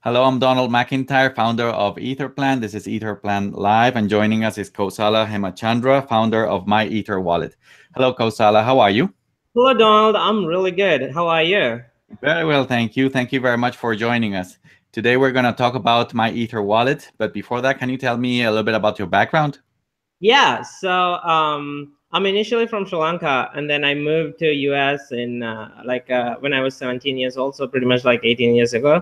Hello, I'm Donald McIntyre, founder of Etherplan. This is Etherplan Live, and joining us is Kosala Hemachandra, founder of MyEtherWallet. Hello, Kosala. How are you? Hello, Donald. I'm really good. How are you? Very well, thank you. Thank you very much for joining us. Today, we're going to talk about MyEtherWallet. But before that, can you tell me a little bit about your background? Yeah, I'm initially from Sri Lanka, and then I moved to US in when I was 17 years old, so pretty much like 18 years ago.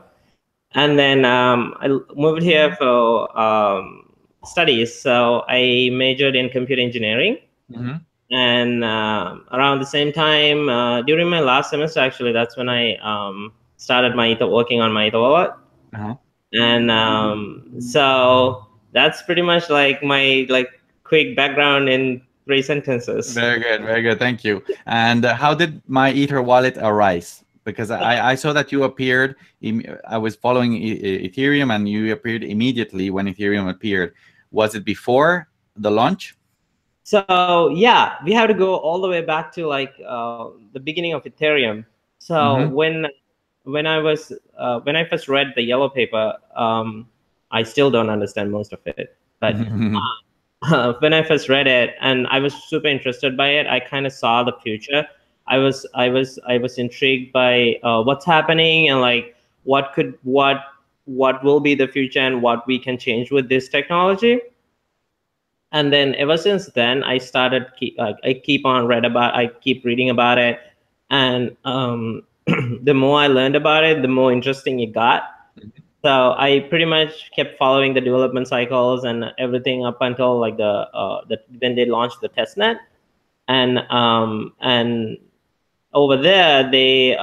And then I moved here for studies. So I majored in computer engineering, and around the same time, during my last semester, actually, that's when I started working on my wallet. Uh-huh. And so that's pretty much like my quick background in 3 sentences. Very good, very good. Thank you. And how did MyEtherWallet arise? Because I saw that you appeared. I was following Ethereum, and you appeared immediately when Ethereum appeared. Was it before the launch? So yeah, we have to go all the way back to the beginning of Ethereum. So when I first read the yellow paper, I still don't understand most of it, but when I first read it and I was super interested by it, I kind of saw the future. I was intrigued by what's happening, and like what could what will be the future and what we can change with this technology. And then ever since then, I keep reading about it, and the more I learned about it, the more interesting it got. So I pretty much kept following the development cycles and everything up until like when they launched the testnet. And over there, they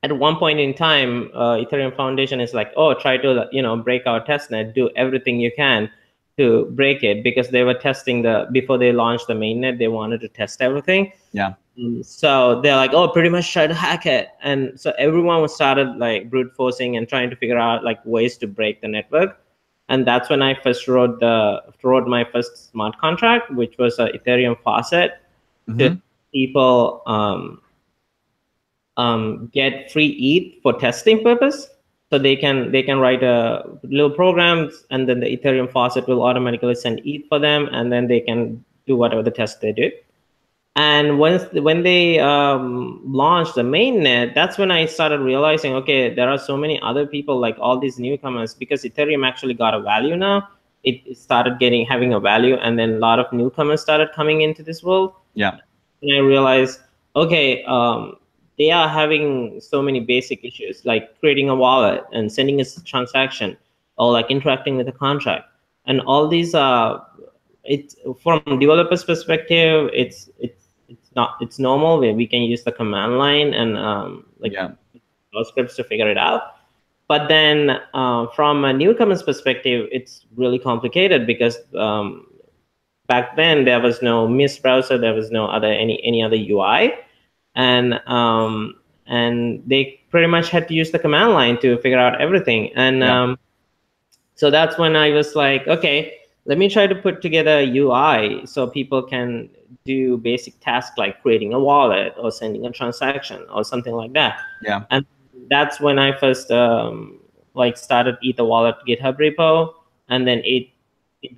at one point in time, Ethereum Foundation is like, oh, try to break our testnet, do everything you can to break it, because they were testing before they launched the mainnet, they wanted to test everything. Yeah. So they're like, oh, pretty much try to hack it. And so everyone was started like brute forcing and trying to figure out like ways to break the network. And that's when I first wrote my first smart contract, which was a Ethereum faucet to people get free ETH for testing purpose. So they can write a little programs, and then the Ethereum faucet will automatically send ETH for them, and then they can do whatever the test they do. And when they launched the mainnet, that's when I started realizing, okay, there are so many other people, like all these newcomers, because Ethereum actually got a value now. It started having a value, and then a lot of newcomers started coming into this world. Yeah. And I realized, okay, they are having so many basic issues, like creating a wallet and sending a transaction, or like interacting with a contract, and all these it's from developers perspective, it's normal where we can use the command line and scripts to figure it out. But then from a newcomer's perspective, it's really complicated, because back then there was no Mist browser, there was no any other UI, and they pretty much had to use the command line to figure out everything. And so that's when I was like, okay, let me try to put together a UI so people can do basic tasks like creating a wallet or sending a transaction or something like that. Yeah. And that's when I first started EtherWallet GitHub repo, and then it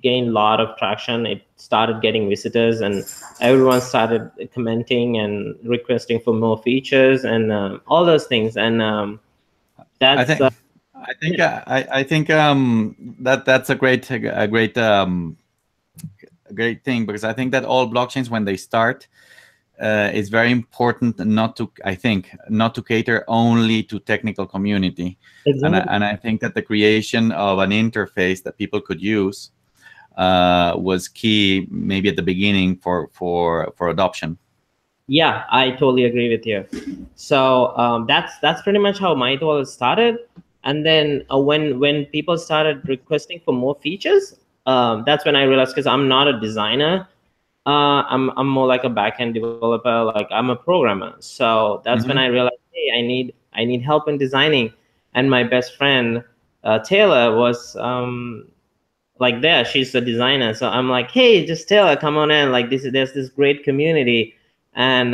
gained a lot of traction. It started getting visitors, and everyone started commenting and requesting for more features and all those things. And that's I think that's a great thing, because I think that all blockchains, when they start, it's very important not to cater only to technical community. exactly. And I think that the creation of an interface that people could use was key, maybe at the beginning, for adoption. Yeah, I totally agree with you. So that's pretty much how MyEtherWallet started. And then when people started requesting for more features, that's when I realized, because I'm not a designer, I'm more like a backend developer, like I'm a programmer. So that's when I realized, hey, I need help in designing. And my best friend Taylor was there. She's a designer, so I'm like, hey, just Taylor, come on in. Like there's this great community, and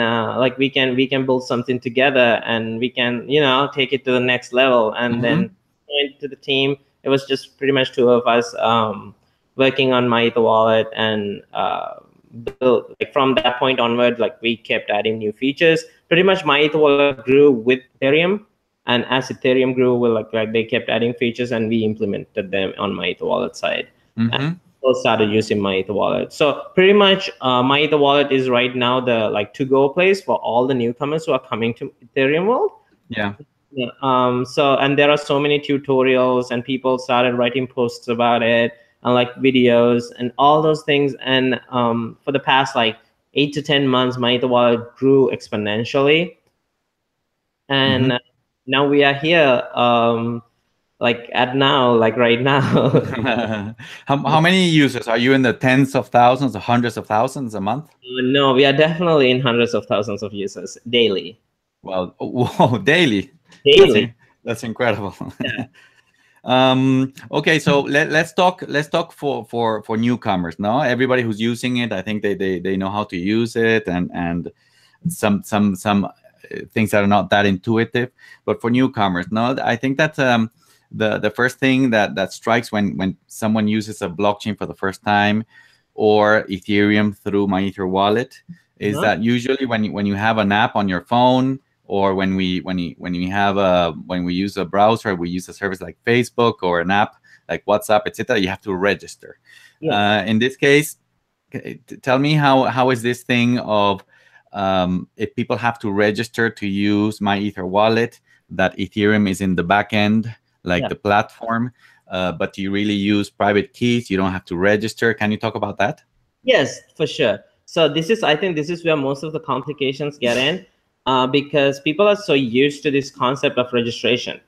we can build something together, and we can take it to the next level. And then joined to the team, it was just pretty much two of us working on MyEtherWallet, and built, like, from that point onward, like, we kept adding new features. Pretty much MyEtherWallet grew with Ethereum, and as Ethereum grew, we like they kept adding features, and we implemented them on MyEtherWallet side. And people started using MyEtherWallet. So pretty much MyEtherWallet is right now the to-go place for all the newcomers who are coming to Ethereum world. Yeah. Yeah. So, and there are so many tutorials, and people started writing posts about it, and videos and all those things. And for the past 8 to 10 months, MyEtherWallet grew exponentially. And now we are here, right now. How many users are you? In the tens of thousands or hundreds of thousands a month? No, we are definitely in hundreds of thousands of users daily. Well, whoa, daily. That's incredible. Yeah. Okay, so let's talk for newcomers. No, everybody who's using it, I think they know how to use it, and some things that are not that intuitive. But for newcomers, no, I think that the first thing that strikes when someone uses a blockchain for the first time, or Ethereum through MyEtherWallet, is that usually when you have an app on your phone, or when we use a browser, we use a service like Facebook, or an app like WhatsApp, etc., you have to register. Yeah. In this case, tell me how is this thing of if people have to register to use MyEtherWallet, that Ethereum is in the back end, the platform, but you really use private keys, you don't have to register. Can you talk about that? Yes, for sure. So I think this is where most of the complications get in, because people are so used to this concept of registration.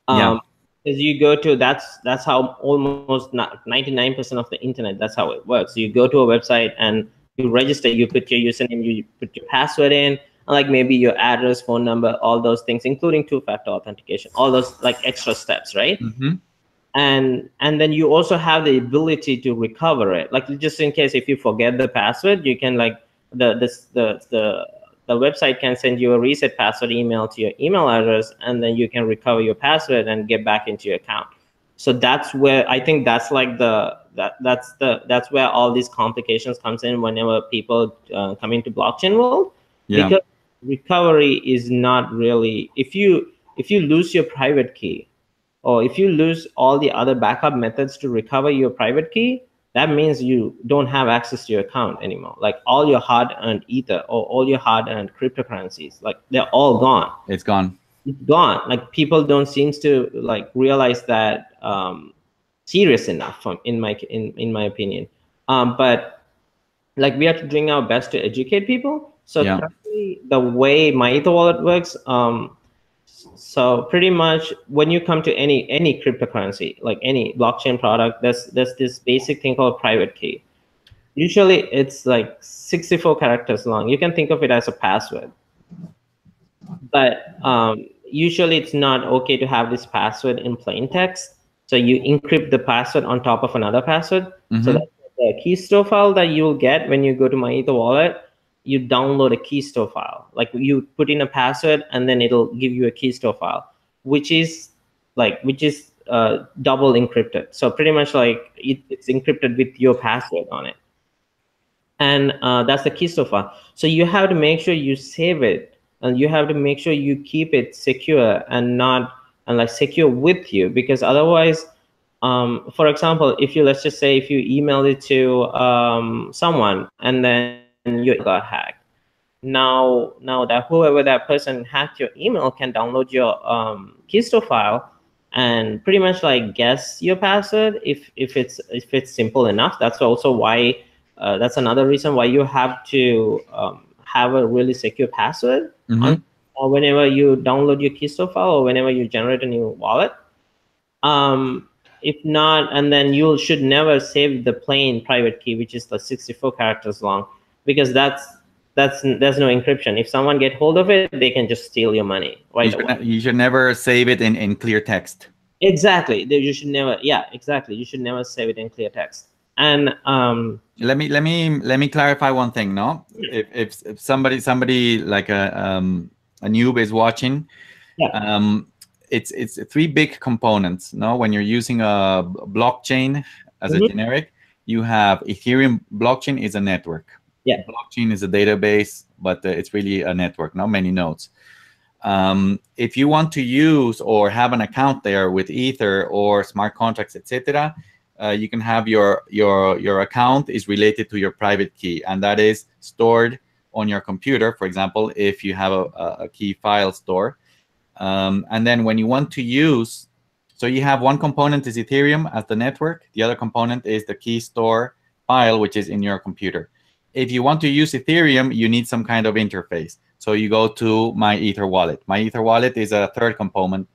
As you go to, that's how almost 99% of the internet, that's how it works. You go to a website and you register, you put your username, you put your password in, and maybe your address, phone number, all those things, including two-factor authentication, all those extra steps, right? And then you also have the ability to recover it. Just in case if you forget the password, you can the website can send you a reset password email to your email address, and then you can recover your password and get back into your account. So that's where I think that's that's where all these complications comes in whenever people come into blockchain world. Because recovery is not really, if you lose your private key, or if you lose all the other backup methods to recover your private key, that means you don't have access to your account anymore. All your hard-earned Ether or all your hard-earned cryptocurrencies, they're all gone. It's gone. It's gone. People don't seem to realize that serious enough, in my opinion. But we have to doing our best to educate people. So currently, the way MyEtherWallet works, so pretty much when you come to any cryptocurrency, any blockchain product, there's this basic thing called private key. Usually it's 64 characters long. You can think of it as a password. But usually it's not okay to have this password in plain text. So you encrypt the password on top of another password. So that's the keystore file that you'll get when you go to MyEtherWallet. You download a keystore file. You put in a password, and then it'll give you a keystore file, which is double encrypted. So pretty much it's encrypted with your password on it. And that's the keystore file. So you have to make sure you save it, and you have to make sure you keep it secure and secure with you, because otherwise, for example, let's just say if you email it to someone, and then your got hacked. Now that whoever that person hacked your email can download your keystore file and pretty much guess your password if it's simple enough. That's also why that's another reason why you have to have a really secure password or whenever you download your keystore file, or whenever you generate a new wallet. If not, and then you should never save the plain private key, which is the 64 characters long, because there's no encryption. If someone get hold of it, they can just steal your money away. You should never save it in clear text. Exactly. You should never. Yeah, exactly. You should never save it in clear text. And let me clarify one thing. No, if somebody like a noob is watching, it's three big components. No, when you're using a blockchain as a generic, you have Ethereum blockchain is a network. Yeah. Blockchain is a database, but it's really a network, not many nodes. If you want to use or have an account there with Ether or smart contracts, etc., you can have your account is related to your private key, and that is stored on your computer. For example, if you have a key file store, and then when you want to use, so you have one component is Ethereum as the network, the other component is the key store file, which is in your computer. If you want to use Ethereum, you need some kind of interface. So you go to MyEtherWallet. MyEtherWallet is a third component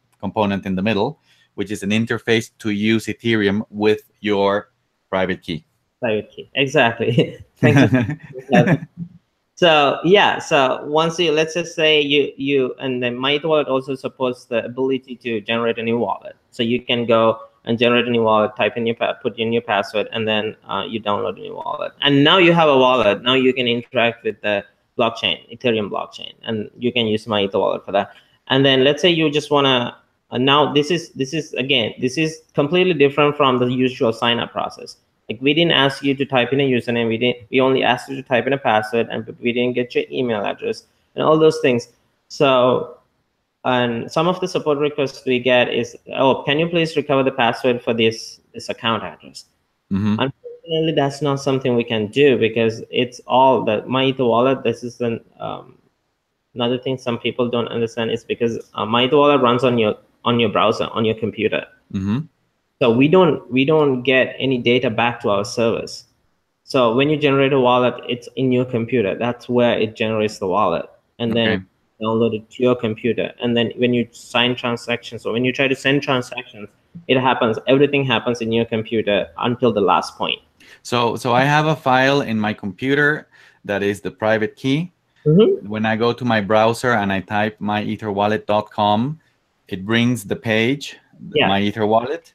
in the middle, which is an interface to use Ethereum with your private key. Private key, exactly. Thank you. So yeah, so once you, let's just say you and then MyEtherWallet also supports the ability to generate a new wallet. So you can go and generate a new wallet, type in your put in your password, and then you download a new wallet. And now you have a wallet. Now you can interact with the blockchain, Ethereum blockchain, and you can use MyEtherWallet for that. And then let's say you just wanna now this is completely different from the usual sign up process. Like, we didn't ask you to type in a username. We only asked you to type in a password, and we didn't get your email address and all those things. So, and some of the support requests we get is, oh, can you please recover the password for this account address? Unfortunately, that's not something we can do, because it's all the MyEtherWallet. This is another thing some people don't understand, is because MyEtherWallet runs on your browser, on your computer. So we don't get any data back to our servers. So when you generate a wallet, it's in your computer. That's where it generates the wallet, and then download it to your computer. And then when you sign transactions, or when you try to send transactions, everything happens in your computer until the last point. So I have a file in my computer that is the private key. When I go to my browser and I type myetherwallet.com, it brings the page, MyEtherWallet.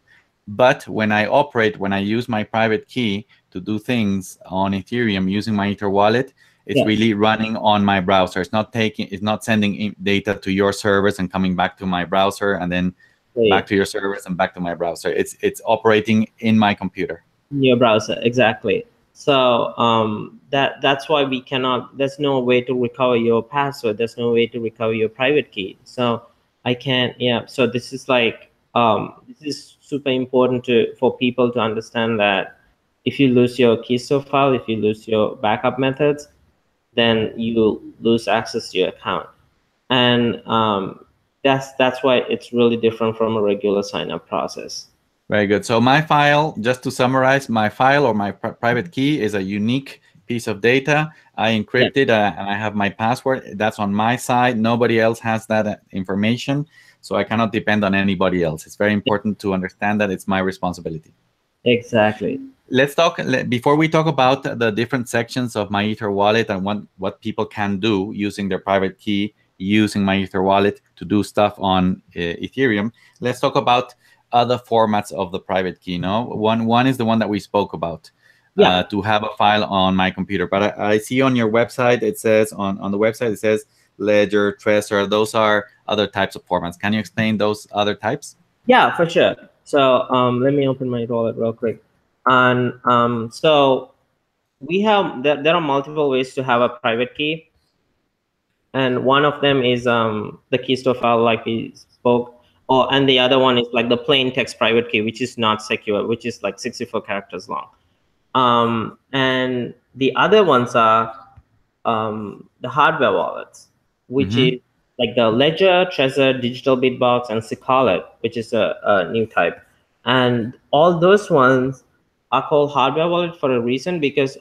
But when I use my private key to do things on Ethereum using MyEtherWallet, it's really running on my browser. It's not sending data to your servers and coming back to my browser and then back to your servers and back to my browser. It's operating in my computer. In your browser, exactly. So that's why we cannot. There's no way to recover your password. There's no way to recover your private key. So I can't. Yeah. So this is like this is super important for people to understand that if you lose your keystore file, if you lose your backup methods, then you lose access to your account. And that's why it's really different from a regular sign-up process. Very good. So my file, just to summarize, my file or my private key is a unique piece of data. I encrypt it and I have my password. That's on my side. Nobody else has that information. So I cannot depend on anybody else. It's very important to understand that it's my responsibility. Exactly. Let's talk, before we talk about the different sections of MyEtherWallet and what people can do using their private key, using MyEtherWallet to do stuff on Ethereum. Let's talk about other formats of the private key. No, one is the one that we spoke about, to have a file on my computer. But I see on your website, it says on the website, it says Ledger, Trezor. Those are other types of formats. Can you explain those other types? Yeah, for sure. So let me open my wallet real quick. And so we have, there are multiple ways to have a private key. And one of them is the keystore file, like we spoke. And the other one is like the plain text private key, which is not secure, which is like 64 characters long. And the other ones are the hardware wallets, which is like the Ledger, Trezor, Digital Bitbox, and Secalet, which is a new type. And all those ones are called hardware wallet for a reason, because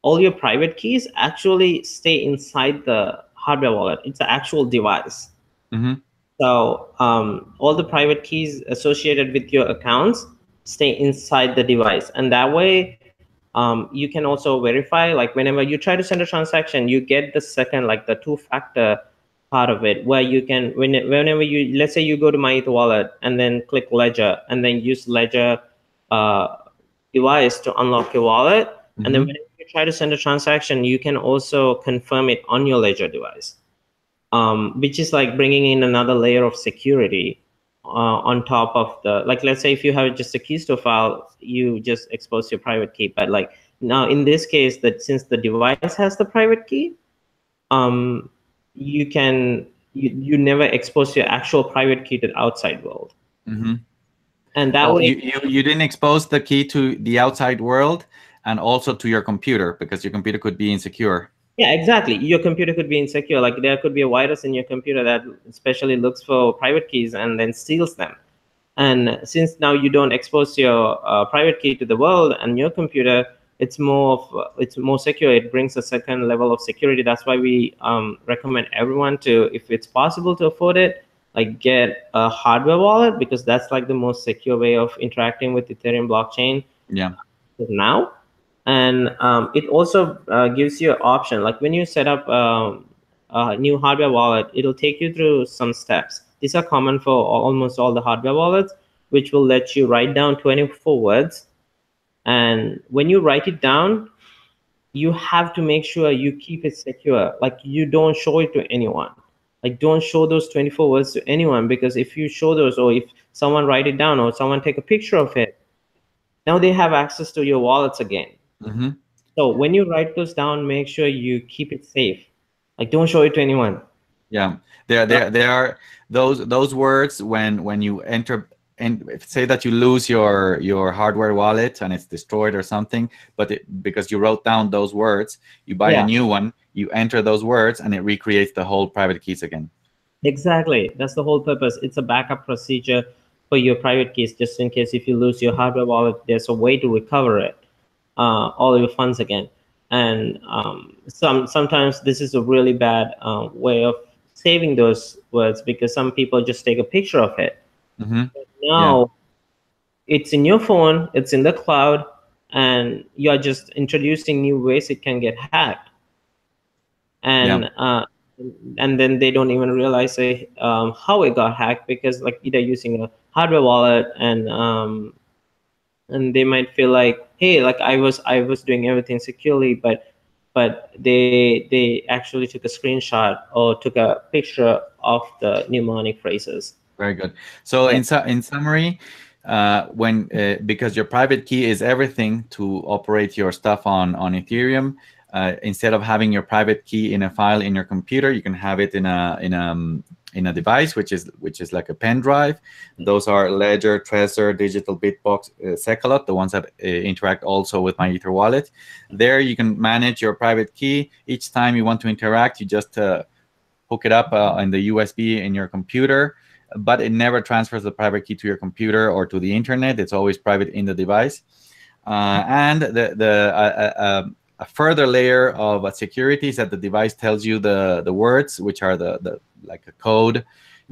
all your private keys actually stay inside the hardware wallet. It's an actual device. So all the private keys associated with your accounts stay inside the device. And that way, you can also verify, like whenever you try to send a transaction, you get the second, like the two-factor part of it, where you can, whenever you, let's say you go to MyEtherWallet and then click Ledger and then use Ledger device to unlock your wallet. And then whenever you try to send a transaction, you can also confirm it on your Ledger device, which is like bringing in another layer of security on top of the, like, let's say if you have just a keystore file, you just expose your private key. But like now in this case, that since the device has the private key, you can you never expose your actual private key to the outside world. Mm-hmm. And that way you didn't expose the key to the outside world and also to your computer, because your computer could be insecure. Yeah, exactly. Your computer could be insecure. Like there could be a virus in your computer that especially looks for private keys and then steals them. And since now you don't expose your private key to the world and your computer, it's more secure. It brings a second level of security. That's why we recommend everyone to, if it's possible to afford it, like get a hardware wallet, because that's like the most secure way of interacting with Ethereum blockchain. Yeah. Now. And it also gives you an option, like when you set up a new hardware wallet, it'll take you through some steps. These are common for almost all the hardware wallets, which will let you write down 24 words. And when you write it down, you have to make sure you keep it secure. Like you don't show it to anyone. Like don't show those 24 words to anyone, because if you show those, or if someone write it down or someone take a picture of it, now they have access to your wallets again. Mm-hmm. So when you write those down, make sure you keep it safe. Like don't show it to anyone. Yeah, there are those words when you enter, and say that you lose your hardware wallet and it's destroyed or something, but because you wrote down those words, you buy a new one, you enter those words, and it recreates the whole private keys again. Exactly, that's the whole purpose. It's a backup procedure for your private keys, just in case if you lose your hardware wallet, there's a way to recover it, all your funds again. And sometimes this is a really bad way of saving those words, because some people just take a picture of it. Mm-hmm. Now it's in your phone, it's in the cloud, and you're just introducing new ways it can get hacked. And and then they don't even realize how it got hacked, because like either using a hardware wallet, and they might feel like, hey, like I was doing everything securely, but they actually took a screenshot or took a picture of the mnemonic phrases. Very good. So in summary, when because your private key is everything to operate your stuff on Ethereum, instead of having your private key in a file in your computer, you can have it in a device, which is like a pen drive. Those are Ledger, Trezor, Digital Bitbox, Secalot, the ones that interact also with MyEtherWallet. There you can manage your private key. Each time you want to interact, you just hook it up in the USB in your computer, but it never transfers the private key to your computer or to the internet. It's always private in the device. And a further layer of security is that the device tells you the words, which are the like a code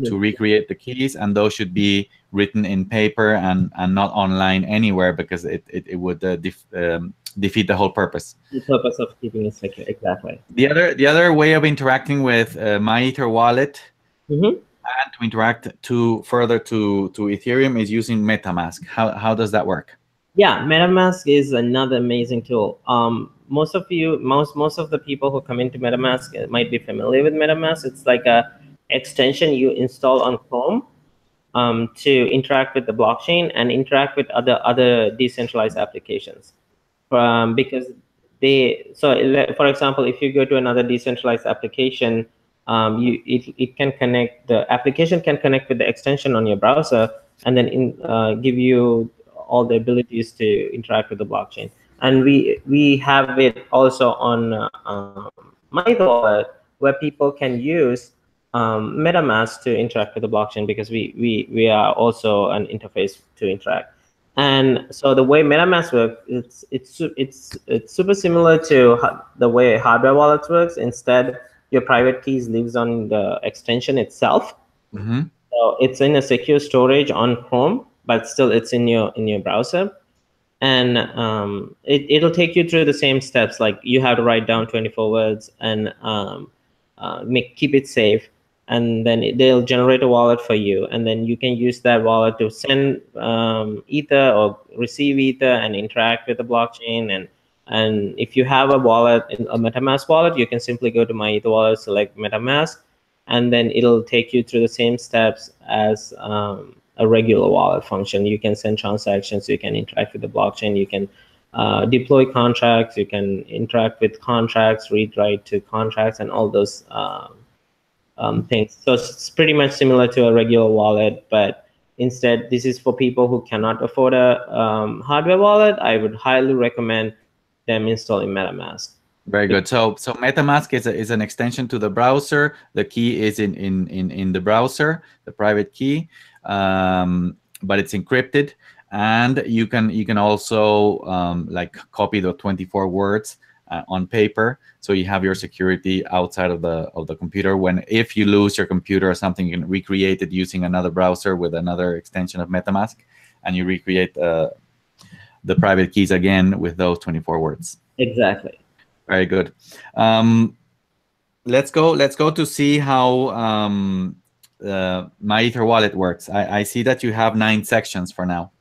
to recreate the keys, and those should be written in paper and not online anywhere, because it would defeat the whole purpose. The purpose of keeping it secure, exactly. The other way of interacting with MyEtherWallet and to interact further to Ethereum is using MetaMask. How does that work? Yeah, MetaMask is another amazing tool. Most of the people who come into MetaMask might be familiar with MetaMask. It's like a extension you install on Chrome to interact with the blockchain and interact with other decentralized applications. Because for example, if you go to another decentralized application, it can connect, the application can connect with the extension on your browser, and then give you all the abilities to interact with the blockchain. And we have it also on MyEtherWallet, where people can use MetaMask to interact with the blockchain, because we are also an interface to interact. And so the way MetaMask works, it's super similar to the way hardware wallets works. Instead, your private keys lives on the extension itself. So it's in a secure storage on Chrome, but still it's in your browser. And it'll take you through the same steps. Like you have to write down 24 words and keep it safe. And then they'll generate a wallet for you. And then you can use that wallet to send Ether or receive Ether and interact with the blockchain. And if you have a wallet, a MetaMask wallet, you can simply go to MyEtherWallet, select MetaMask, and then it'll take you through the same steps as a regular wallet function. You can send transactions, you can interact with the blockchain, you can deploy contracts, you can interact with contracts, read write to contracts, and all those things. So it's pretty much similar to a regular wallet, but instead, this is for people who cannot afford a hardware wallet. I would highly recommend them installing MetaMask. Very good. So MetaMask is an extension to the browser. The key is in the browser, the private key, but it's encrypted, and you can also like copy the 24 words on paper, so you have your security outside of the computer. If you lose your computer or something, you can recreate it using another browser with another extension of MetaMask, and you recreate the private keys again with those 24 words. Exactly. Very good. Let's go to see how MyEtherWallet works. I see that you have 9 sections for now.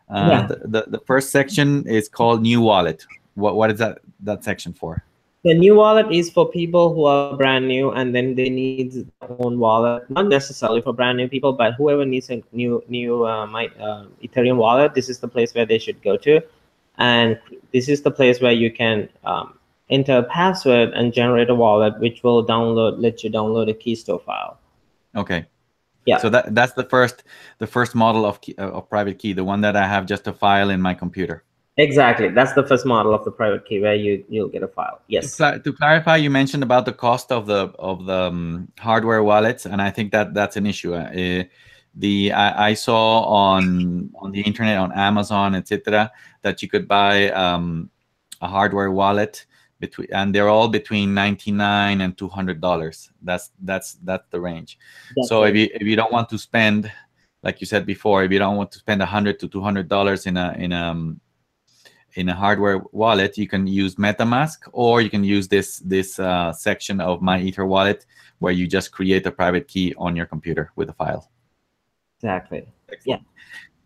Yeah. The first section is called New Wallet. What is that section for? The new wallet is for people who are brand new and then they need their own wallet. Not necessarily for brand new people, but whoever needs a new Ethereum wallet, this is the place where they should go to. And this is the place where you can enter a password and generate a wallet, which will let you download a key store file. Okay. Yeah. So that's the first model of private key, the one that I have just a file in my computer. Exactly. That's the first model of the private key where you'll get a file. Yes. To clarify, you mentioned about the cost of the hardware wallets, and I think that's an issue. I saw on the internet, on Amazon, etc., that you could buy a hardware wallet and they're all between $99 and $200. That's the range. That's so right. if you don't want to spend, like you said before, if you don't want to spend $100 to $200 in a hardware wallet, you can use MetaMask, or you can use this section of MyEtherWallet, where you just create a private key on your computer with a file. Exactly. Excellent. Yeah.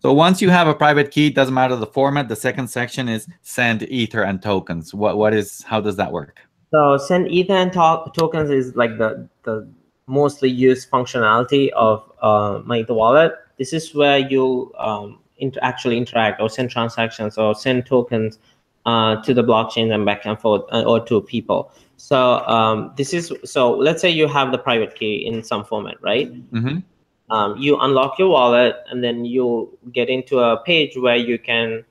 So once you have a private key, it doesn't matter the format. The second section is send ether and tokens. How does that work? So send ether and tokens is like the mostly used functionality of MyEtherWallet. This is where you actually interact or send transactions or send tokens to the blockchain and back and forth, or to people. So let's say you have the private key in some format, right? Mm-hmm. You unlock your wallet, and then you get into a page where you can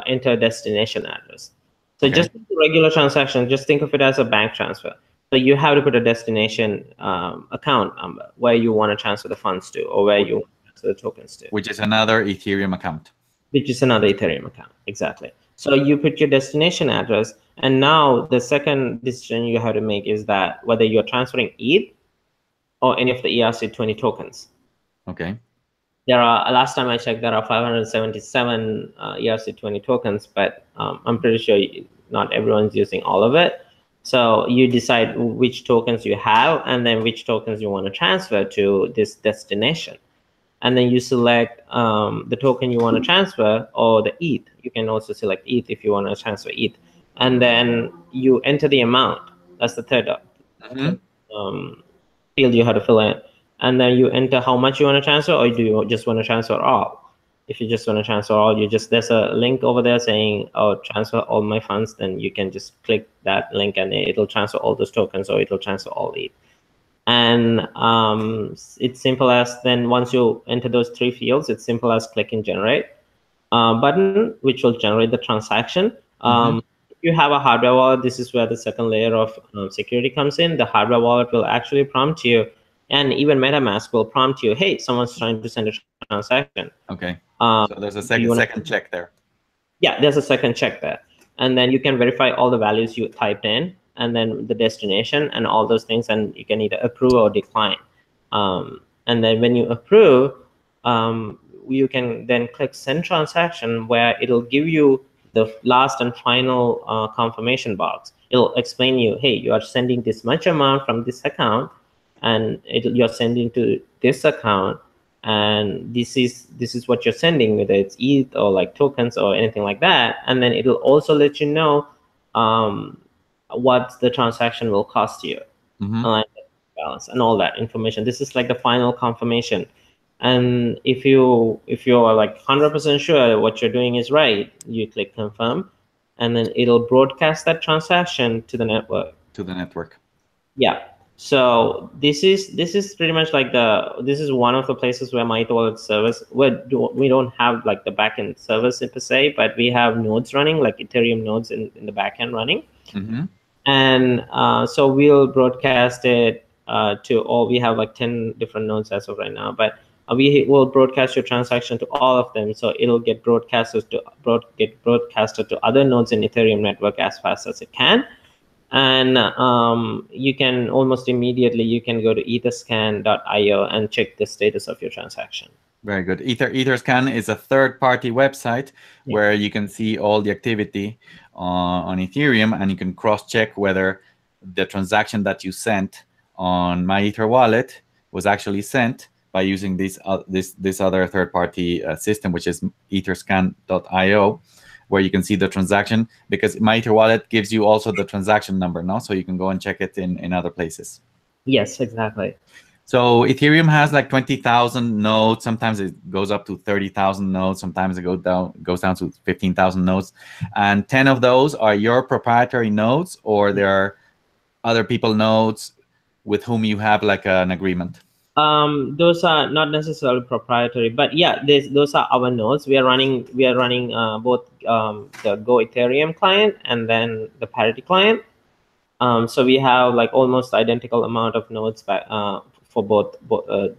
enter a destination address. So okay. Just a regular transaction, just think of it as a bank transfer. So you have to put a destination account number where you want to transfer the funds to, or where you want to transfer the tokens to. Which is another Ethereum account. Which is another Ethereum account, exactly. So you put your destination address, and now the second decision you have to make is that whether you're transferring ETH or any of the ERC20 tokens. Okay. Last time I checked, there are 577 ERC20 tokens, but I'm pretty sure not everyone's using all of it. So you decide which tokens you have, and then which tokens you want to transfer to this destination. And then you select the token you want to transfer, or the ETH. You can also select ETH if you want to transfer ETH. And then you enter the amount. That's the third field you have to fill in. And then you enter how much you want to transfer, or do you just want to transfer all? If you just want to transfer all, there's a link over there saying, oh, transfer all my funds. Then you can just click that link and it'll transfer all those tokens, or it'll transfer all ETH. And it's simple as, then once you enter those 3 fields, it's simple as clicking generate button, which will generate the transaction. If you have a hardware wallet, this is where the second layer of security comes in. The hardware wallet will actually prompt you, and even MetaMask will prompt you, hey, someone's trying to send a transaction. Okay. So there's a second check there. Yeah, there's a second check there. And then you can verify all the values you typed in, and then the destination and all those things, and you can either approve or decline. And then when you approve, you can then click send transaction, where it'll give you the last and final confirmation box. It'll explain you, hey, you are sending this much amount from this account, and you're sending to this account, and this is what you're sending, whether it's ETH or like tokens or anything like that. And then it'll also let you know what the transaction will cost you, balance, and all that information. This is like the final confirmation. And if you are like 100% sure what you're doing is right, you click confirm, and then it'll broadcast that transaction to the network. Yeah. So this is pretty much like this is one of the places where MyEtherWallet service, where we don't have like the backend service per se, but we have nodes running, like Ethereum nodes in the backend running. And so we'll broadcast it to all. We have like 10 different nodes as of right now, but we will broadcast your transaction to all of them. So it'll get broadcasted to other nodes in Ethereum network as fast as it can. And you can almost immediately, you can go to etherscan.io and check the status of your transaction. Very good. Etherscan is a third-party website where you can see all the activity on Ethereum, and you can cross-check whether the transaction that you sent on MyEtherWallet was actually sent by using this other third-party system, which is etherscan.io, where you can see the transaction, because MyEtherWallet gives you also the transaction number, no? So you can go and check it in other places. Yes, exactly. So Ethereum has like 20,000 nodes. Sometimes it goes up to 30,000 nodes. Sometimes it goes down to 15,000 nodes. And 10 of those are your proprietary nodes, or there are other people nodes with whom you have like an agreement. Those are not necessarily proprietary, but yeah, those are our nodes. We are running both the Go Ethereum client and then the Parity client. So we have like almost identical amount of nodes for both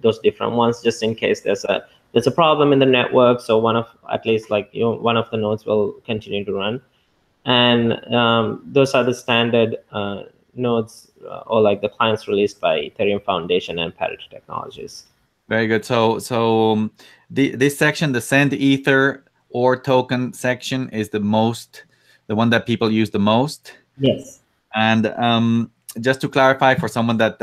those different ones, just in case there's a problem in the network. So one of the nodes will continue to run, and those are the standard nodes or like the clients released by Ethereum Foundation and Parity Technologies. Very good. So this section, the send ether or token section, is the one that people use the most. Yes. And just to clarify for someone that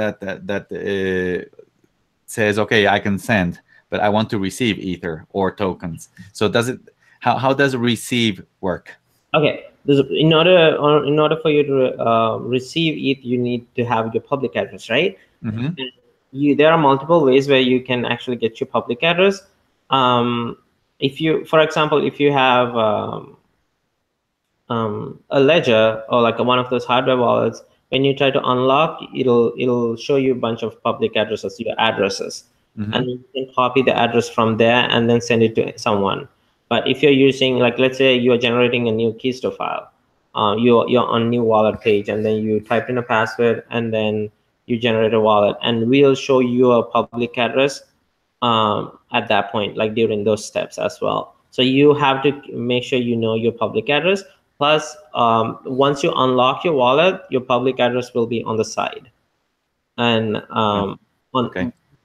says, okay, I can send, but I want to receive ether or tokens. So how does receive work? Okay. In order for you to receive ETH, you need to have your public address, right? There are multiple ways where you can actually get your public address. For example, if you have a ledger or like one of those hardware wallets, when you try to unlock, it'll show you a bunch of public addresses, your addresses, and you can copy the address from there and then send it to someone. But if you're using, like, let's say you're generating a new Keister file, you're on new wallet page, and then you type in a password, and then you generate a wallet, and we'll show you a public address at that point, like during those steps as well. So you have to make sure you know your public address. Plus, once you unlock your wallet, your public address will be on the side, and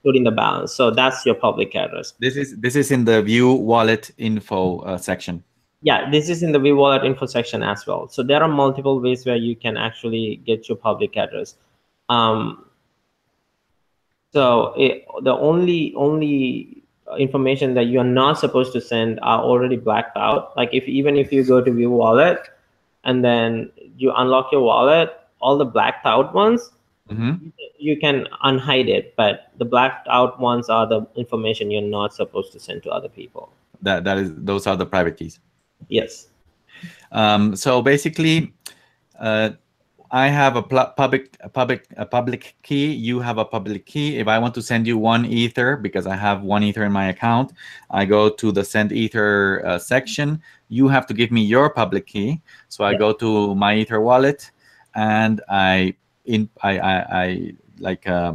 including the balance. So that's your public address. This is in the View Wallet Info section. Yeah, this is in the View Wallet Info section as well. So there are multiple ways where you can actually get your public address. The only information that you're not supposed to send are already blacked out. Like even if you go to View Wallet and then you unlock your wallet, all the blacked out ones, you can unhide it, but the blacked out ones are the information you're not supposed to send to other people. Those are the private keys. Yes. So basically, I have a public key. You have a public key. If I want to send you 1 ether, because I have 1 ether in my account, I go to the send ether section. You have to give me your public key. So I go to MyEtherWallet, and I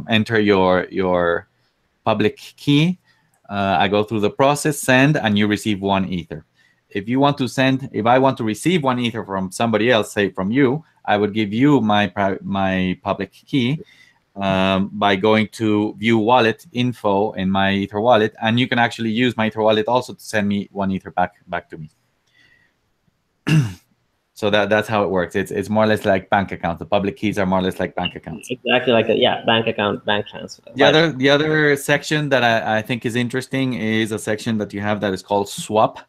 enter your public key. I go through the process, send, and you receive 1 ether. If I want to receive 1 ether from somebody else, say from you, I would give you my public key by going to View Wallet Info in MyEtherWallet, and you can actually use MyEtherWallet also to send me 1 ether back to me. So that's how it works. It's more or less like bank accounts. The public keys are more or less like bank accounts. Exactly like bank account, bank transfer. The other section that I think is interesting is a section that you have that is called swap.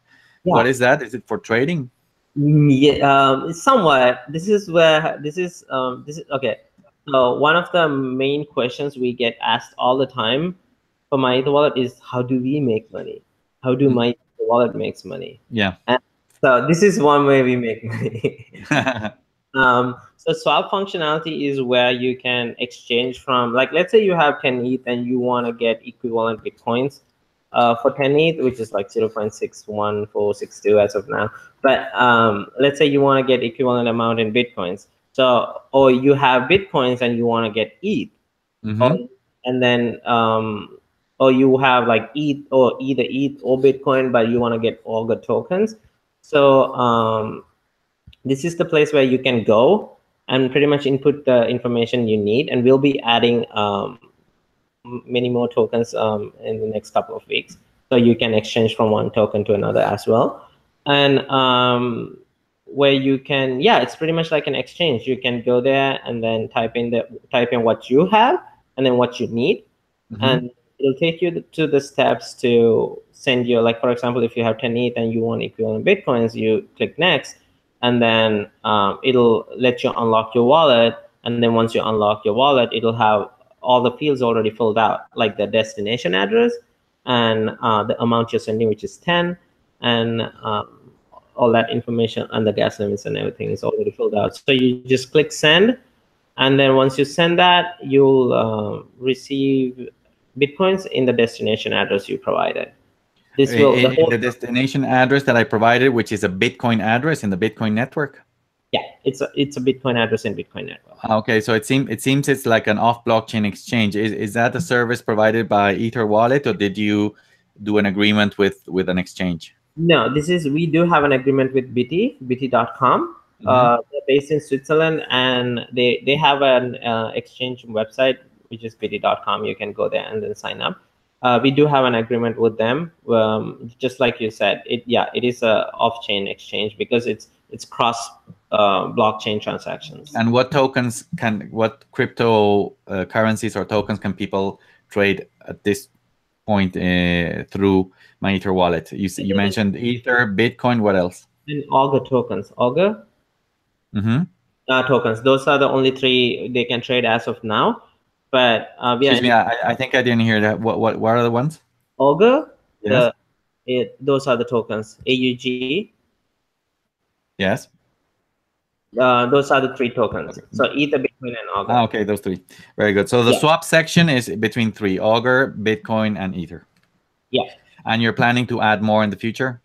Yeah. What is that? Is it for trading? Yeah, somewhat. This is okay. So one of the main questions we get asked all the time for MyEtherWallet is how do we make money? How do MyEtherWallet makes money? Yeah. And so this is one way we make money. So swap functionality is where you can exchange from, like, let's say you have 10 ETH and you want to get equivalent Bitcoins for 10 ETH, which is like 0.61462 as of now. But let's say you want to get equivalent amount in Bitcoins. So, or you have Bitcoins and you want to get ETH. And then, or you have like ETH or either ETH or Bitcoin, but you want to get Augur tokens. So this is the place where you can go and pretty much input the information you need, and we'll be adding many more tokens in the next couple of weeks, so you can exchange from one token to another as well. And where you can, yeah, it's pretty much like an exchange. You can go there and then type in what you have and then what you need, and it'll take you to the steps to send you, like, for example, if you have 10 ETH and you want equivalent Bitcoins, you click next, and then it'll let you unlock your wallet. And then once you unlock your wallet, it'll have all the fields already filled out, like the destination address and the amount you're sending, which is 10, and all that information, and the gas limits and everything is already filled out. So you just click send, and then once you send that, you'll receive Bitcoins in the destination address you provided. This will the destination address that I provided, which is a Bitcoin address in the Bitcoin network. Yeah, it's a Bitcoin address in Bitcoin network. Okay, so it seems it's like an off-blockchain exchange. Is that a service provided by EtherWallet, or did you do an agreement with an exchange? No, we do have an agreement with BT.com. They're based in Switzerland, and they have an exchange website, which is BT.com. You can go there and then sign up. We do have an agreement with them. Just like you said, it is a off-chain exchange because it's cross blockchain transactions. And what crypto currencies or tokens can people trade at this point through MyEtherWallet? You mentioned Ether, Bitcoin. What else? And Augur tokens. Augur tokens. Those are the only three they can trade as of now. But excuse me, I think I didn't hear that. What are the ones? Augur. Yes. Those are the tokens. AUG. Yes. Those are the three tokens. Okay. So Ether, Bitcoin, and Augur. Okay, those three. Very good. So the swap section is between three: Augur, Bitcoin, and Ether. Yeah. And you're planning to add more in the future?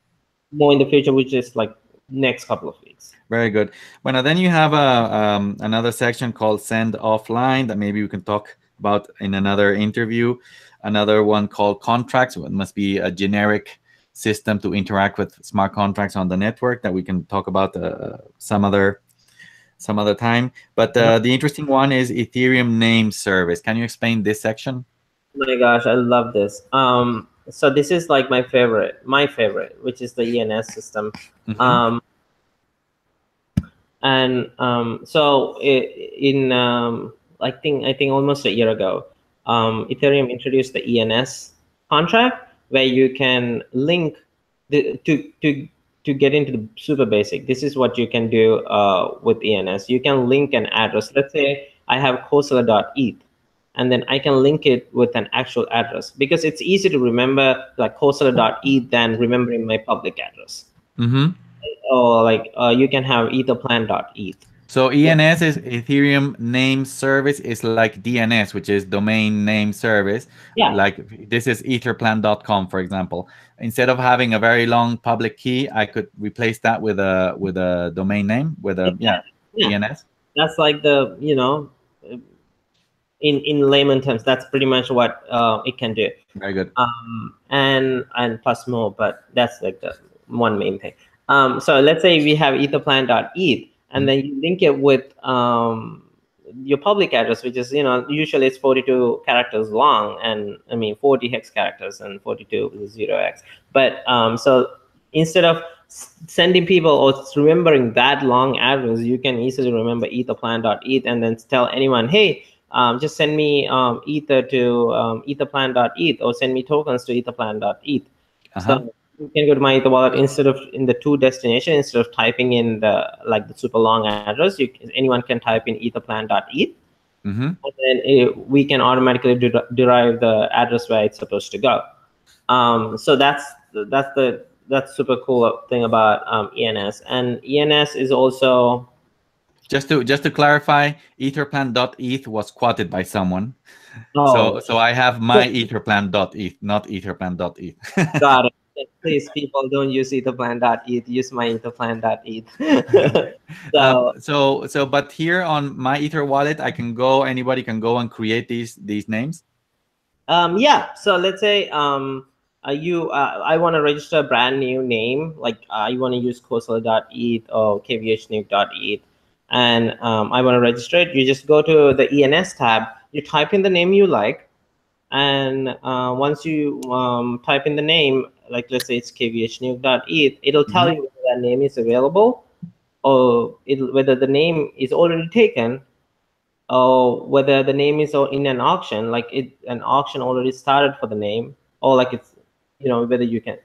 More in the future, which is like next couple of weeks. Very good. Well, then you have another section called Send Offline that maybe we can talk about in another interview. Another one called Contracts. It must be a generic system to interact with smart contracts on the network that we can talk about some other time. But the interesting one is Ethereum name service. Can you explain this section? Oh my gosh, I love this. So this is like my favorite, which is the ENS system. So in I think almost a year ago, Ethereum introduced the ENS contract, where you can link to get into the super basic. This is what you can do with ENS. You can link an address. Let's say I have Kosala.eth, and then I can link it with an actual address, because it's easy to remember like Kosala.eth than remembering my public address. Or like you can have etherplan.eth. So ENS is Ethereum name service, is like DNS, which is domain name service. Yeah. Like this is etherplan.com, for example. Instead of having a very long public key, I could replace that with a domain name, with a DNS. That's like the, in layman terms, that's pretty much what it can do. Very good. And plus more, but that's like the one main thing. So let's say we have etherplan.eth, and then you link it with your public address, which is, usually it's 42 characters long, and 40 hex characters and 42 is 0x. But so instead of sending people or remembering that long address, you can easily remember etherplan.eth and then tell anyone, hey, just send me ether to etherplan.eth, or send me tokens to etherplan.eth. So you can go to MyEtherWallet, instead of in the to destination, instead of typing in the super long address, anyone can type in etherplan.eth, Mm-hmm. and then we can automatically derive the address where it's supposed to go. So that's super cool thing about ENS. And ENS is also Just to clarify, etherplan.eth was quoted by someone. oh So I have MyEtherplan.eth, not etherplan.eth. got it. Please, people, don't use etherplan.eth. Use MyEtherplan.eth. But here on MyEtherWallet, anybody can go and create these names. Yeah. So let's say I want to register a brand new name, like you want to use Kosala.eth or kvhnuke.eth, and I want to register it. You just go to the ENS tab. You type in the name you like, and once you type in the name, like let's say it's kvhnuke.eth, it'll tell you whether that name is available, or whether the name is already taken, whether the name is in an auction, like an auction already started for the name, or like it's, whether you can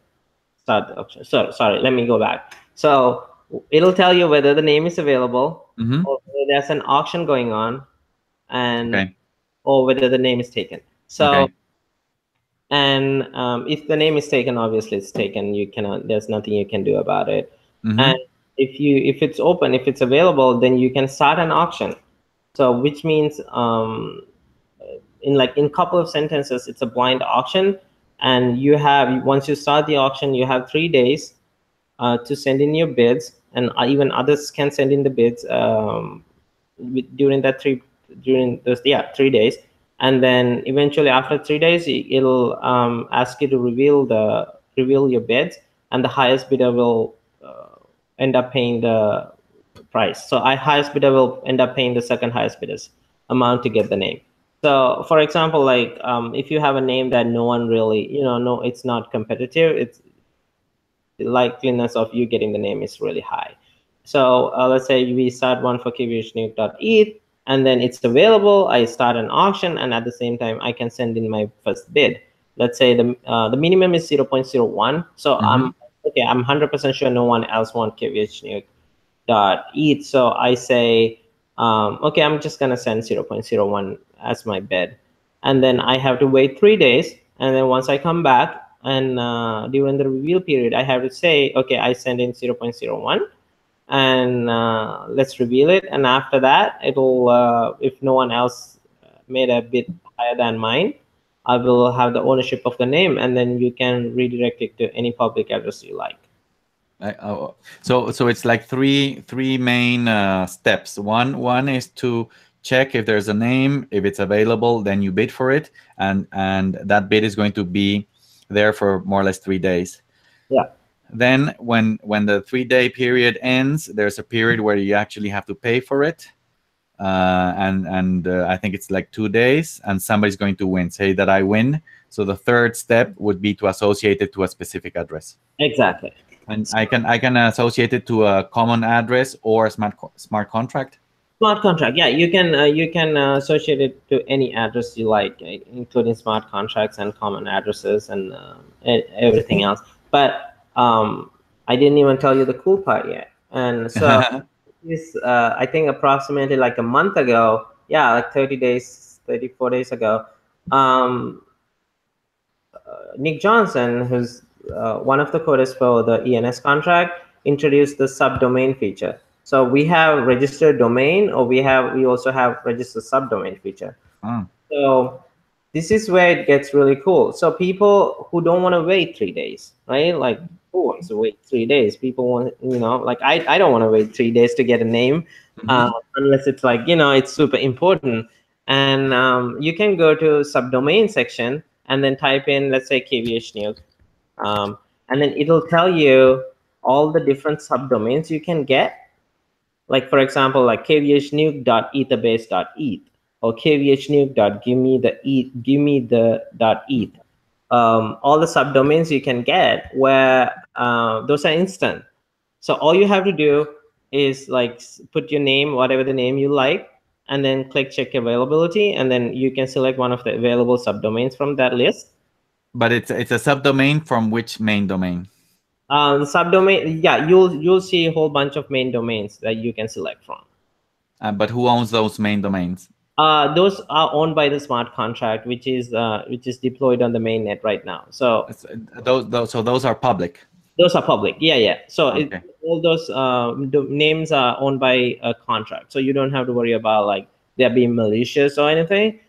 start the auction. So sorry, let me go back. So it'll tell you whether the name is available, or whether there's an auction going on, and or whether the name is taken. So and if the name is taken, obviously it's taken. You cannot. There's nothing you can do about it. And if it's open, if it's available, then you can start an auction. So which means in couple of sentences, it's a blind auction, and once you start the auction, you have 3 days to send in your bids, and even others can send in the bids during those 3 days, and then eventually after 3 days, it'll ask you to reveal your bids, and the highest bidder will end up paying the price. So highest bidder will end up paying the second highest bidder's amount to get the name. So for example, like if you have a name that no one really, it's not competitive, it's the likeliness of you getting the name is really high. So let's say we start one for kvhnuke.eth, and then it's available. I start an auction, and at the same time, I can send in my first bid. Let's say the minimum is 0.01. So I'm 100% sure no one else wants kvhnuke.eth. So I say, okay, I'm just gonna send 0.01 as my bid, and then I have to wait 3 days, and then once I come back, and during the reveal period, I have to say, okay, I send in 0.01, and let's reveal it. And after that, it'll if no one else made a bid higher than mine, I will have the ownership of the name, and then you can redirect it to any public address you like. So it's like three main steps. One is to check if there's a name. If it's available, then you bid for it, and that bid is going to be there for more or less 3 days. Yeah. Then when the 3-day period ends, there's a period where you actually have to pay for it, and I think it's like 2 days, and somebody's going to win. Say that I win. So the third step would be to associate it to a specific address. Exactly. And I can associate it to a common address or a smart contract. Smart contract, yeah, you can associate it to any address you like, including smart contracts and common addresses and everything else. But I didn't even tell you the cool part yet. And so this, I think approximately like a month ago, yeah, like 34 days ago, Nick Johnson, who's one of the coders for the ENS contract, introduced the subdomain feature. So we have registered domain, or we also have registered subdomain feature. So this is where it gets really cool. So people who don't want to wait 3 days, right? Like, who wants to wait 3 days? People want, like I don't want to wait 3 days to get a name, unless it's like, it's super important. And you can go to subdomain section and then type in, let's say, kvhnuke. And then it'll tell you all the different subdomains you can get. Like, for example, like kvhnuke.etherbase.eth or kvhnuke.giveme.eth. All the subdomains you can get where those are instant. So all you have to do is like put your name, whatever the name you like, and then click check availability, and then you can select one of the available subdomains from that list. But it's a subdomain from which main domain? The subdomain, yeah, you'll see a whole bunch of main domains that you can select from. But who owns those main domains? Those are owned by the smart contract, which is deployed on the mainnet right now. So Those are public. those are public. Yeah. So Okay. all those names are owned by a contract. So you don't have to worry about like they're being malicious or anything,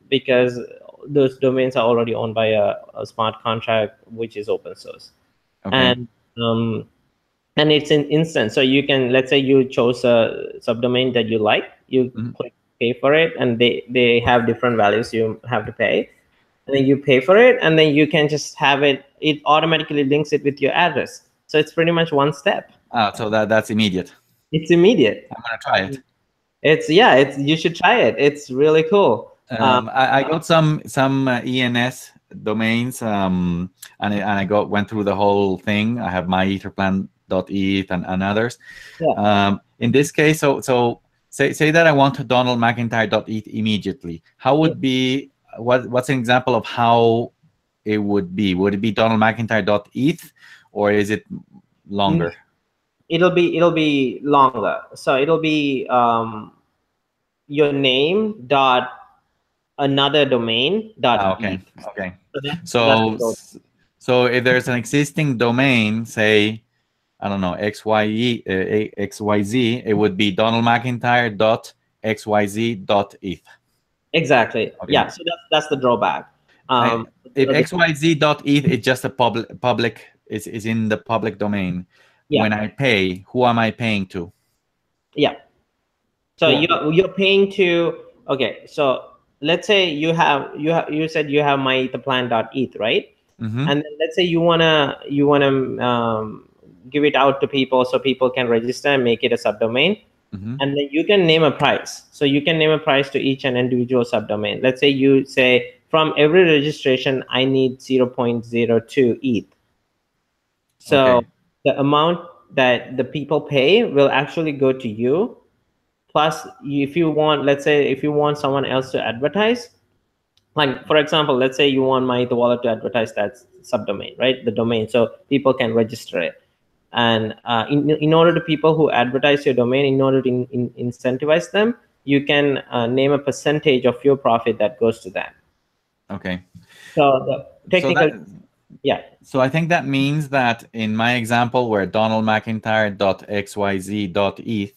because those domains are already owned by a smart contract, which is open source. Okay. And it's an instant. So you can, let's say you chose a subdomain that you like, you click pay for it, and they have different values you have to pay, and then you pay for it, and then you can just have it automatically links it with your address. So it's pretty much one step. So that's immediate. It's immediate. I'm gonna try it. It's you should try it. It's really cool. I got some ENS domains, and I went through the whole thing. I have MyEtherPlan.eth and others. Yeah. In this case, so say that I want DonaldMcIntyre.eth immediately. How would be what's an example of how it would be? Would it be DonaldMcIntyre.eth, or is it longer? It'll be longer. So it'll be your name dot another domain dot. Okay. So if there's an existing domain, say, I don't know, XYZ, it would be DonaldMcIntyre.xyz.eth. Exactly. Okay. Yeah. So that's the drawback. If xyz.eth is just a public is in the public domain. Yeah. When I pay, who am I paying to? Yeah. So you're paying to. Okay. So let's say you said you have MyEtherPlan.eth, right? And then let's say you wanna give it out to people so people can register and make it a subdomain. And then you can name a price. So you can name a price to each and individual subdomain. Let's say you say from every registration, I need 0.02 ETH. So the amount that the people pay will actually go to you. Plus, if you want, let's say if you want someone else to advertise, like for example, let's say you want MyEtherWallet to advertise that subdomain, right? The domain, so people can register it. And in order to people who advertise your domain, in order to incentivize them, you can name a percentage of your profit that goes to them. Okay. So the technical, yeah. So I think that means that in my example where DonaldMcIntyre.xyz.eth,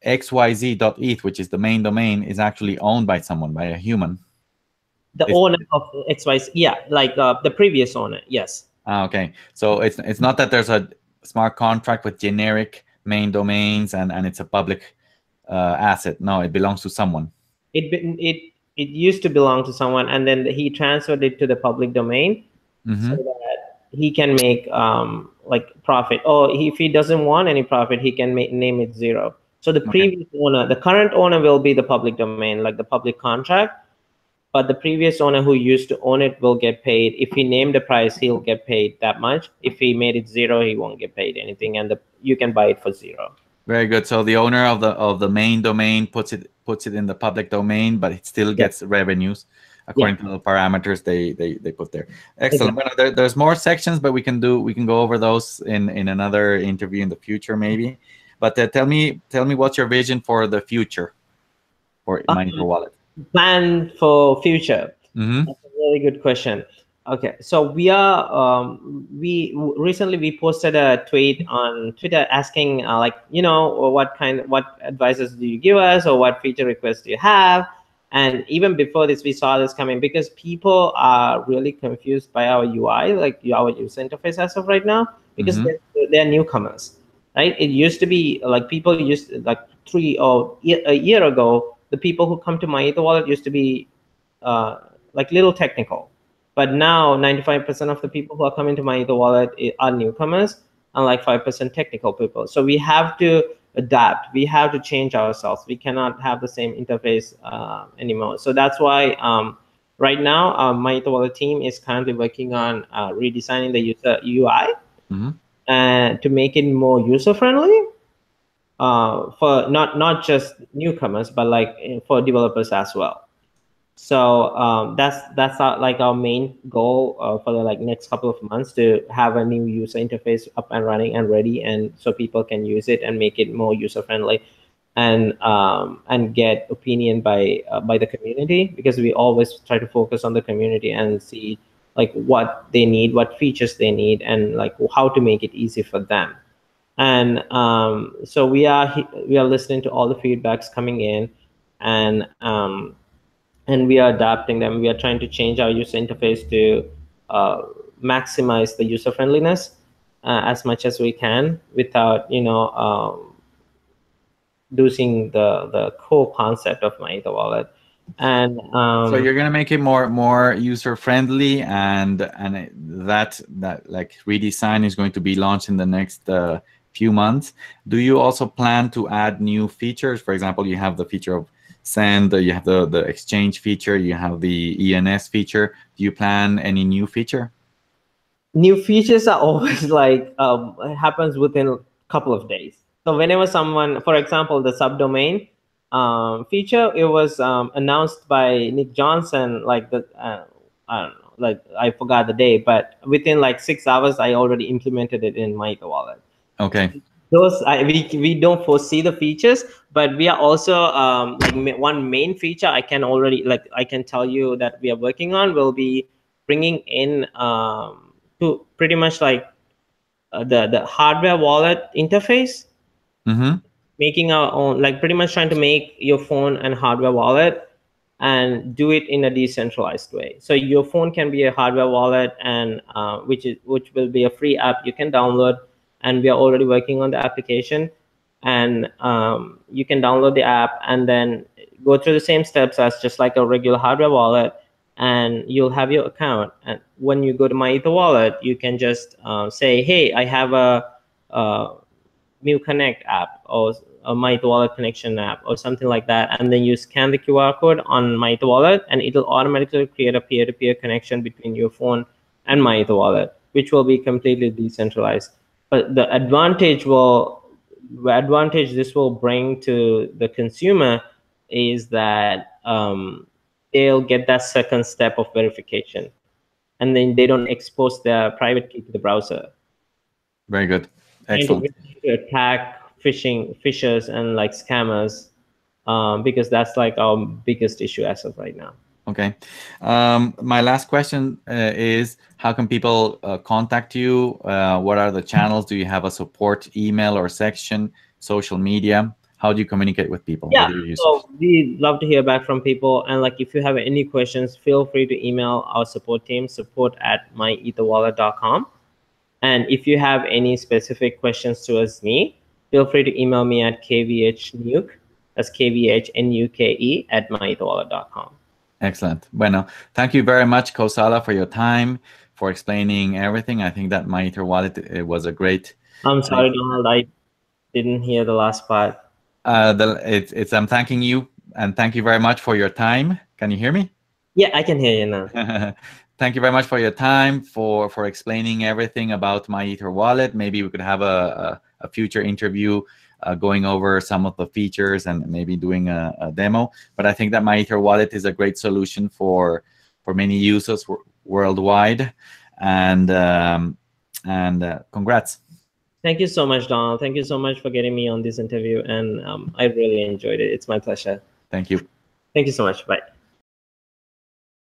xyz.eth, which is the main domain, is actually owned by someone, by a human. The owner of XYZ, yeah, like the previous owner, yes. Okay. So it's not that there's a smart contract with generic main domains and it's a public asset. No, it belongs to someone. It used to belong to someone, and then he transferred it to the public domain so that he can make like profit. Or if he doesn't want any profit, he can name it 0. So the previous owner, the current owner will be the public domain, like the public contract. But the previous owner who used to own it will get paid. If he named the price, he'll get paid that much. If he made it 0, he won't get paid anything, and you can buy it for 0. Very good. So the owner of the main domain puts it in the public domain, but it still gets revenues according to the parameters they put there. Excellent. Exactly. Well, there's more sections, but we can go over those in another interview in the future maybe. But tell me what's your vision for the future for MyEtherWallet? Plan for future. That's a really good question. Okay, so we recently posted a tweet on Twitter asking what advices do you give us, or what feature requests do you have? And even before this, we saw this coming because people are really confused by our UI, like our user interface as of right now, because they're newcomers, right? It used to be like people used to, like a year ago. The people who come to MyEtherWallet used to be like little technical, but now 95% of the people who are coming to MyEtherWallet are newcomers, and like 5% technical people. So we have to adapt. We have to change ourselves. We cannot have the same interface anymore. So that's why right now MyEtherWallet team is currently working on redesigning the user UI and to make it more user friendly. For not just newcomers, but like for developers as well. So that's our main goal for the next couple of months, to have a new user interface up and running and ready, and so people can use it and make it more user friendly. and get opinion by the community, because we always try to focus on the community and see like what they need, what features they need, and like how to make it easy for them. And so we are listening to all the feedbacks coming in, and we are adapting them. We are trying to change our user interface to maximize the user friendliness as much as we can, without losing the core concept of MyEtherWallet. And So you're gonna make it more user friendly, and that like redesign is going to be launched in the next few months. Do you also plan to add new features? For example, you have the feature of send, you have the exchange feature, you have the ENS feature. Do you plan any new feature? New features are always like it happens within a couple of days. So whenever someone, for example, the subdomain feature, it was announced by Nick Johnson, like I don't know, like I forgot the day, but within like 6 hours, I already implemented it in MyEtherWallet. Okay. Those we don't foresee the features, but we are also like one main feature I can tell you that we are working on will be bringing in to pretty much like the hardware wallet interface, Mm-hmm. making our own, like pretty much trying to make your phone and hardware wallet and do it in a decentralized way. So your phone can be a hardware wallet, and which will be a free app you can download, and we are already working on the application. And you can download the app and then go through the same steps as just like a regular hardware wallet, and you'll have your account. And when you go to MyEtherWallet, you can just say, hey, I have a Mu Connect app, or a MyEtherWallet connection app, or something like that, and then you scan the QR code on MyEtherWallet, and it'll automatically create a peer-to-peer connection between your phone and MyEtherWallet, which will be completely decentralized. But the advantage this will bring to the consumer is that they'll get that second step of verification, and then they don't expose their private key to the browser. Very good. Excellent. To attack fishers and like scammers, because that's like our biggest issue as of right now. Okay. My last question is, how can people contact you? What are the channels? Do you have a support email or section, social media? How do you communicate with people? Yeah, so we love to hear back from people. And like, if you have any questions, feel free to email our support team, support@myetherwallet.com. And if you have any specific questions towards me, feel free to email me at kvhnuke, that's kvhnuke @myetherwallet.com. Excellent. Bueno, thank you very much, Kosala, for your time, for explaining everything. I think that MyEtherWallet, it was a great. I'm sorry, Donald, I didn't hear the last part. I'm thanking you, and thank you very much for your time. Can you hear me? Yeah, I can hear you now. Thank you very much for your time, for explaining everything about MyEtherWallet. Maybe we could have a future interview going over some of the features and maybe doing a demo. But I think that MyEtherWallet is a great solution for many users worldwide. And congrats. Thank you so much, Donald. Thank you so much for getting me on this interview. And I really enjoyed it. It's my pleasure. Thank you. Thank you so much. Bye.